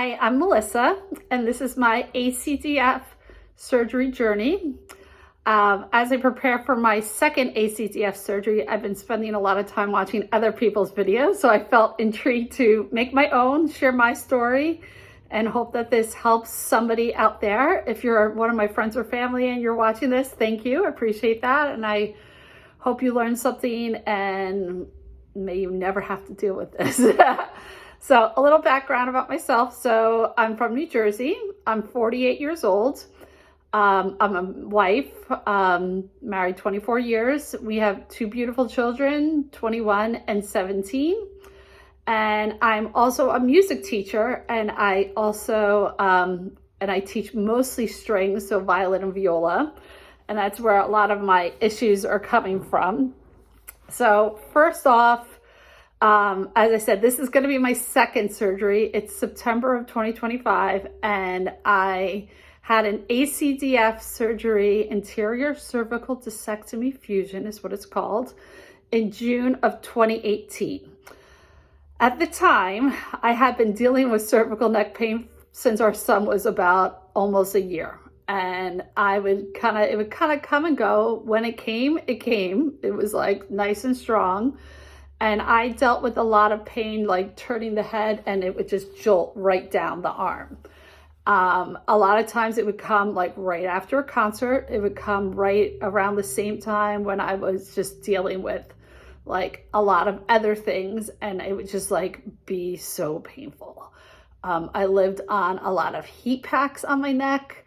Hi, I'm Melissa, and this is my ACDF surgery journey. As I prepare for my second ACDF surgery, I've been spending a lot of time watching other people's videos, so I felt intrigued to make my own, share my story, and hope that this helps somebody out there. If you're one of my friends or family and you're watching this, thank you. I appreciate that, and I hope you learned something and may you never have to deal with this. So a little background about myself. So I'm from New Jersey. I'm 48 years old. I'm a wife, married 24 years. We have two beautiful children, 21 and 17. And I'm also a music teacher, and I also, I teach mostly strings, so violin and viola. And that's where a lot of my issues are coming from. So first off, as I said, this is going to be my second surgery. It's September of 2025, and I had an ACDF surgery, anterior cervical discectomy fusion is what it's called, in June of 2018. At the time, I had been dealing with cervical neck pain since our son was about almost a year. And it would kind of come and go. When it came, it came. It was like nice and strong. And I dealt with a lot of pain, like turning the head, and it would just jolt right down the arm. A lot of times it would come like right after a concert. It would come right around the same time when I was just dealing with like a lot of other things, and it would just like be so painful. I lived on a lot of heat packs on my neck.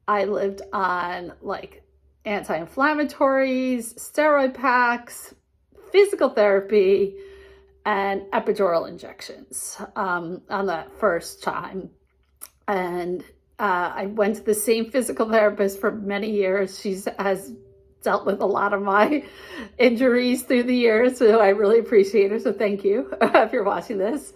I lived on like anti-inflammatories, steroid packs, physical therapy, and epidural injections on that first time. And I went to the same physical therapist for many years. She has dealt with a lot of my injuries through the years, so I really appreciate her. So thank you if you're watching this.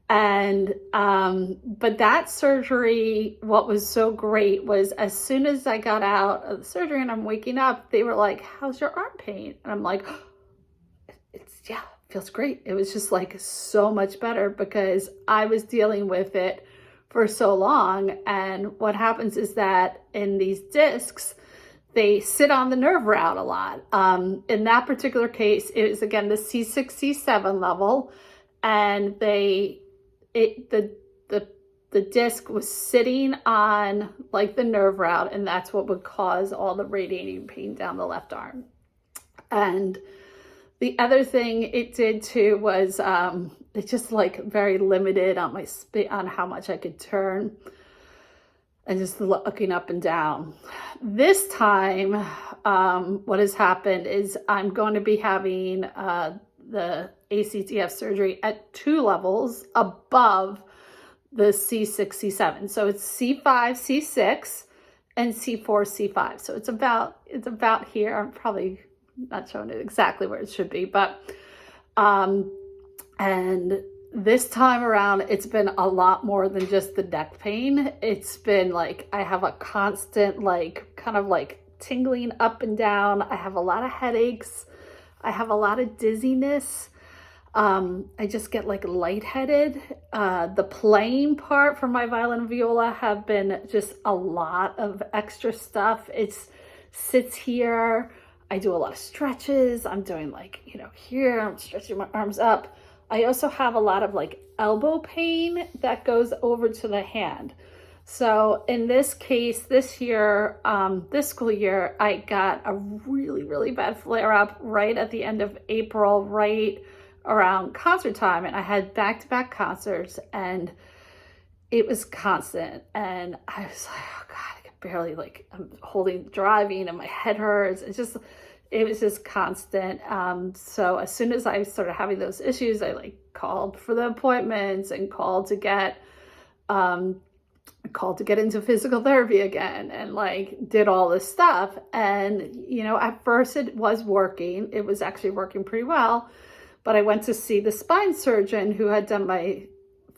And but that surgery, what was so great was as soon as I got out of the surgery and I'm waking up, they were like, "How's your arm pain?" And I'm like, it feels great. It was just like so much better because I was dealing with it for so long. And what happens is that in these discs, they sit on the nerve route a lot. In that particular case, it was again the C6, C7 level, and the disc was sitting on like the nerve route, and that's what would cause all the radiating pain down the left arm. And the other thing it did too was it just like very limited on on how much I could turn and just looking up and down. This time, what has happened is I'm going to be having the ACDF surgery at 2 levels above the C6, C7. So it's C5, C6, and C4, C5. So it's about here. I'm probably not showing it exactly where it should be, but and this time around, it's been a lot more than just the neck pain. It's been like, I have a constant, like, kind of like tingling up and down. I have a lot of headaches. I have a lot of dizziness. I just get like lightheaded. The playing part for my violin and viola have been just a lot of extra stuff. It sits here. I do a lot of stretches. I'm doing like, here, I'm stretching my arms up. I also have a lot of like elbow pain that goes over to the hand. So in this case, this year, this school year, I got a really, really bad flare up right at the end of April, right around concert time. And I had back-to-back concerts, and it was constant. And I was like, oh God, I could barely, like, I'm driving and my head hurts. It was just constant. So as soon as I started having those issues, I like called for the appointments and called to get into physical therapy again, and like did all this stuff. And, at first it was working. It was actually working pretty well. But I went to see the spine surgeon who had done my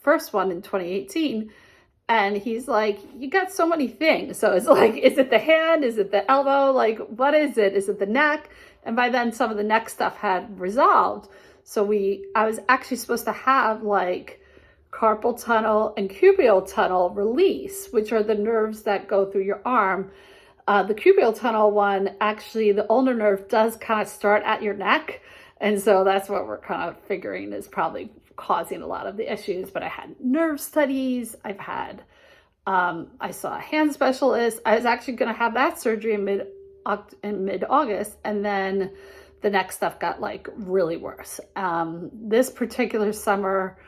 first one in 2018. And he's like, you got so many things. So it's like, is it the hand? Is it the elbow? Like, what is it? Is it the neck? And by then some of the neck stuff had resolved. So I was actually supposed to have like carpal tunnel and cubital tunnel release, which are the nerves that go through your arm. The cubital tunnel one, actually, the ulnar nerve does kind of start at your neck. And so that's what we're kind of figuring is probably causing a lot of the issues. But I had nerve studies. I saw a hand specialist. I was actually going to have that surgery in mid-August. And then the neck stuff got like really worse. This particular summer,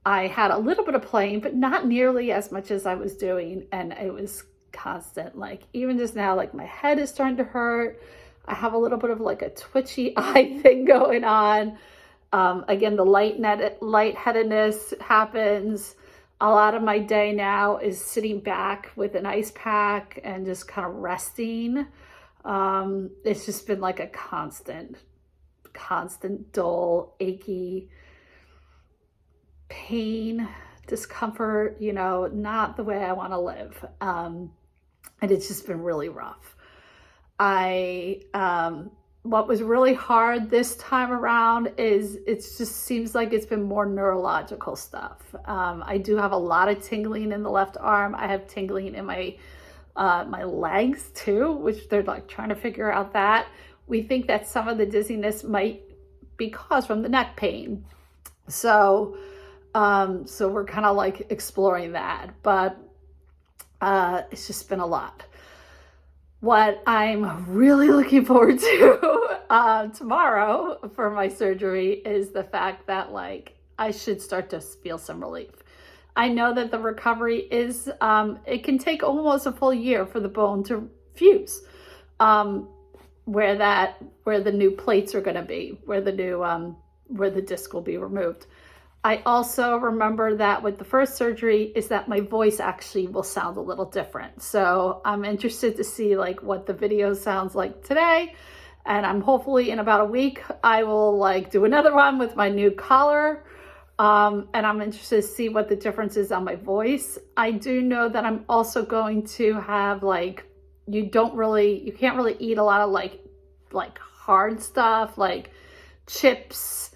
I had a little bit of playing, but not nearly as much as I was doing. And it was constant, like even just now, like my head is starting to hurt. I have a little bit of like a twitchy eye thing going on. Again, the lightheadedness happens. A lot of my day now is sitting back with an ice pack and just kind of resting. It's just been like a constant dull, achy pain, discomfort, not the way I want to live. And it's just been really rough. What was really hard this time around is it just seems like it's been more neurological stuff. I do have a lot of tingling in the left arm. I have tingling in my legs too, which they're like trying to figure out that. We think that some of the dizziness might be caused from the neck pain. So we're kind of like exploring that, but it's just been a lot. What I'm really looking forward to tomorrow for my surgery is the fact that like I should start to feel some relief. I know that the recovery is, it can take almost a full year for the bone to fuse, where the new plates are going to be, where the disc will be removed. I also remember that with the first surgery is that my voice actually will sound a little different. So I'm interested to see like what the video sounds like today. And I'm hopefully in about a week, I will like do another one with my new collar. And I'm interested to see what the difference is on my voice. I do know that I'm also going to have like, you can't really eat a lot of like hard stuff like chips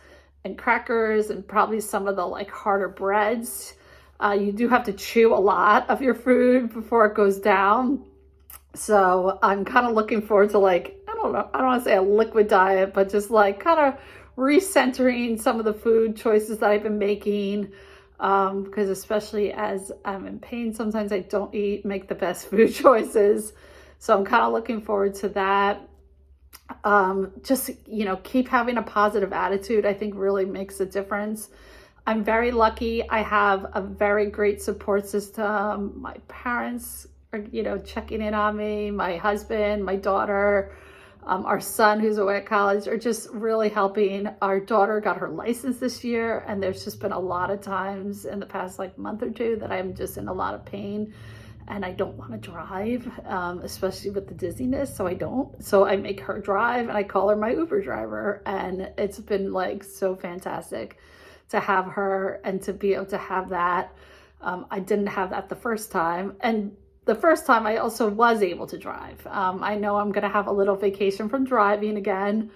and crackers and probably some of the like harder breads. You do have to chew a lot of your food before it goes down. So I'm kind of looking forward to like, I don't want to say a liquid diet, but just like kind of recentering some of the food choices that I've been making. Because especially as I'm in pain, sometimes I don't make the best food choices. So I'm kind of looking forward to that. Just, keep having a positive attitude, I think really makes a difference. I'm very lucky. I have a very great support system. My parents are, checking in on me. My husband, my daughter, our son who's away at college are just really helping. Our daughter got her license this year, and there's just been a lot of times in the past like month or two that I'm just in a lot of pain. And I don't want to drive, especially with the dizziness. So I don't. So I make her drive and I call her my Uber driver. And it's been like so fantastic to have her and to be able to have that. I didn't have that the first time. And the first time I also was able to drive. I know I'm going to have a little vacation from driving again.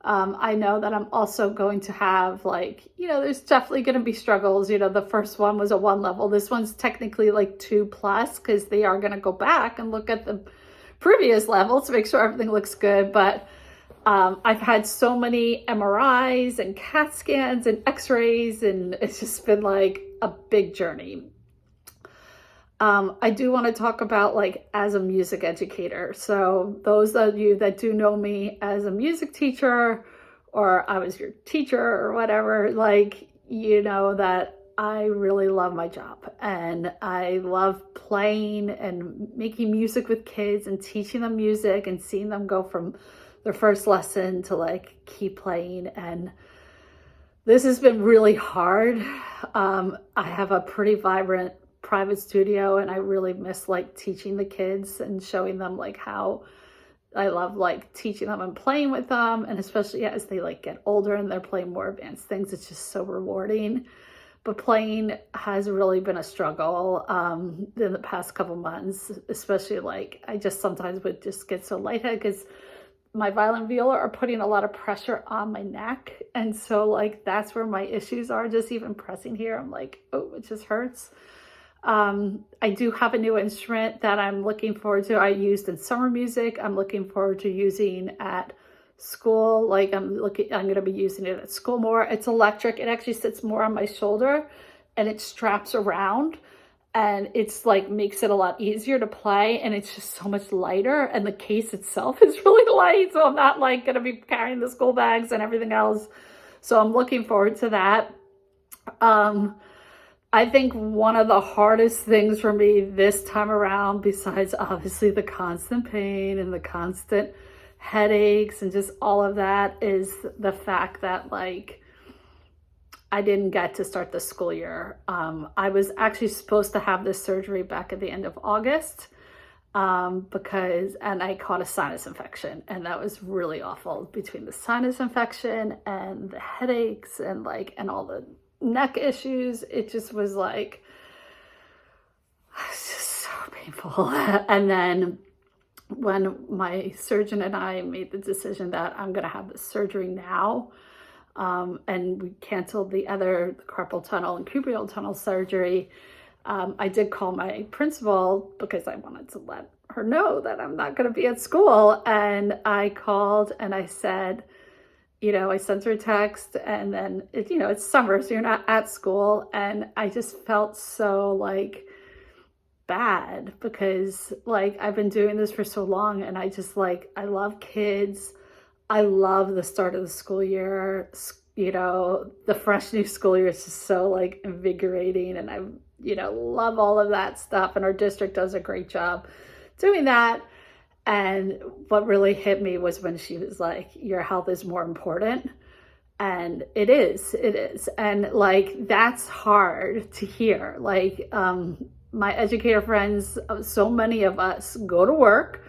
I know that I'm also going to have there's definitely going to be struggles. The first one was a 1 level. This one's technically like 2+ because they are going to go back and look at the previous level to make sure everything looks good. But I've had so many MRIs and CAT scans and x-rays, and it's just been like a big journey. I do want to talk about as a music educator. So those of you that do know me as a music teacher, or I was your teacher or whatever, that I really love my job and I love playing and making music with kids and teaching them music and seeing them go from their first lesson to keep playing. And this has been really hard. I have a pretty vibrant private studio and I really miss teaching the kids and showing them how I love teaching them and playing with them, and especially as they get older and they're playing more advanced things, it's just so rewarding. But playing has really been a struggle in the past couple months, especially I just sometimes would just get so lightheaded because my violin viola are putting a lot of pressure on my neck. And so like, that's where my issues are. Just even pressing here, I'm like, oh, it just hurts. I do have a new instrument that I'm looking forward to. I used in summer music. I'm looking forward to using at school. Like I'm going to be using it at school more. It's electric. It actually sits more on my shoulder and it straps around, and it's like makes it a lot easier to play, and it's just so much lighter, and the case itself is really light, so I'm not like going to be carrying the school bags and everything else. So I'm looking forward to that. I think one of the hardest things for me this time around, besides obviously the constant pain and the constant headaches and just all of that, is the fact that like I didn't get to start the school year. I was actually supposed to have this surgery back at the end of August and I caught a sinus infection, and that was really awful. Between the sinus infection and the headaches and all the neck issues, it just was like, it's just so painful. And then when my surgeon and I made the decision that I'm going to have the surgery now, and we canceled the carpal tunnel and cubital tunnel surgery, I did call my principal because I wanted to let her know that I'm not going to be at school. And I called and I said, I sent her a text, and then it's summer, so you're not at school. And I just felt so like bad because like I've been doing this for so long, and I just like, I love kids. I love the start of the school year. The fresh new school year is just so like invigorating, and I, love all of that stuff. And our district does a great job doing that. And what really hit me was when she was like, your health is more important. And it is. And like, that's hard to hear. Like, my educator friends, so many of us go to work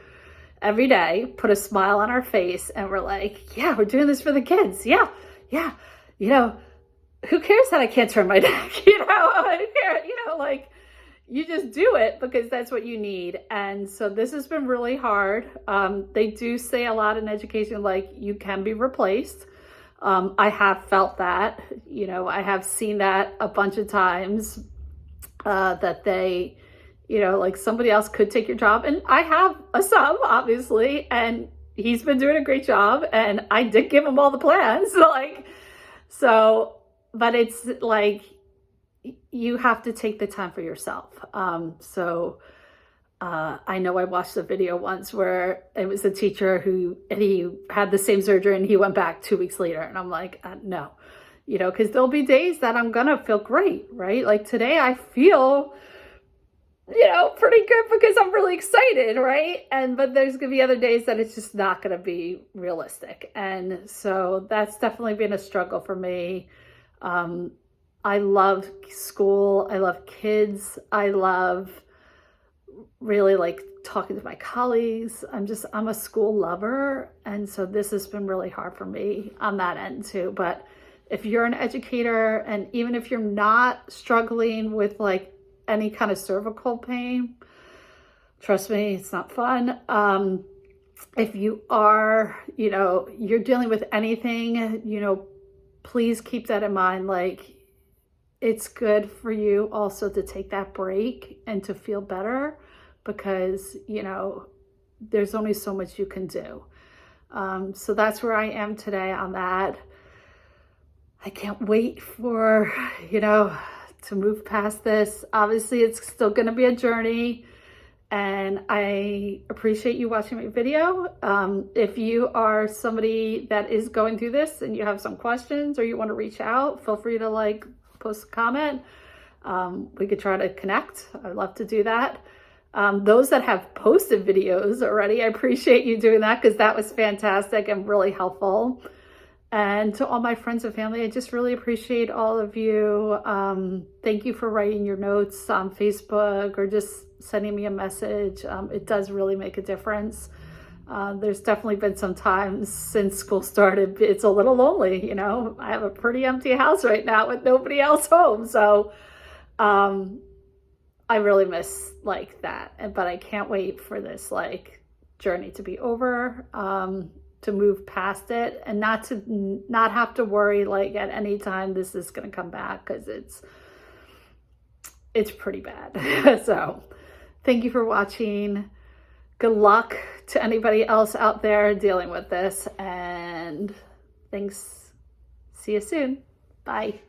every day, put a smile on our face, and we're like, yeah, we're doing this for the kids. Yeah. Who cares that I can't turn my neck? Like, you just do it because that's what you need. And so this has been really hard. They do say a lot in education, like you can be replaced. I have felt that, I have seen that a bunch of times, that they, like somebody else could take your job. And I have a sub, obviously, and he's been doing a great job, and I did give him all the plans. But it's like, you have to take the time for yourself. I know I watched a video once where it was a teacher and he had the same surgery and he went back 2 weeks later. And I'm like, no, because there'll be days that I'm going to feel great, right? Like today I feel, pretty good because I'm really excited, right? But there's going to be other days that it's just not going to be realistic. And so that's definitely been a struggle for me. I love school. I love kids. I love really like talking to my colleagues. I'm a school lover. And so this has been really hard for me on that end too. But if you're an educator, and even if you're not struggling with like any kind of cervical pain, trust me, it's not fun. If you are, you're dealing with anything, please keep that in mind. Like, it's good for you also to take that break and to feel better because, there's only so much you can do. So that's where I am today on that. I can't wait for, to move past this. Obviously, it's still going to be a journey, and I appreciate you watching my video. If you are somebody that is going through this and you have some questions or you want to reach out, feel free to post a comment. We could try to connect. I'd love to do that. Those that have posted videos already, I appreciate you doing that because that was fantastic and really helpful. And to all my friends and family, I just really appreciate all of you. Thank you for writing your notes on Facebook or just sending me a message. It does really make a difference. There's definitely been some times since school started, it's a little lonely, I have a pretty empty house right now with nobody else home. So I really miss that. But I can't wait for this journey to be over. to move past it and not have to worry like at any time this is going to come back, because it's pretty bad. So thank you for watching. Good luck to anybody else out there dealing with this, and thanks. See you soon. Bye.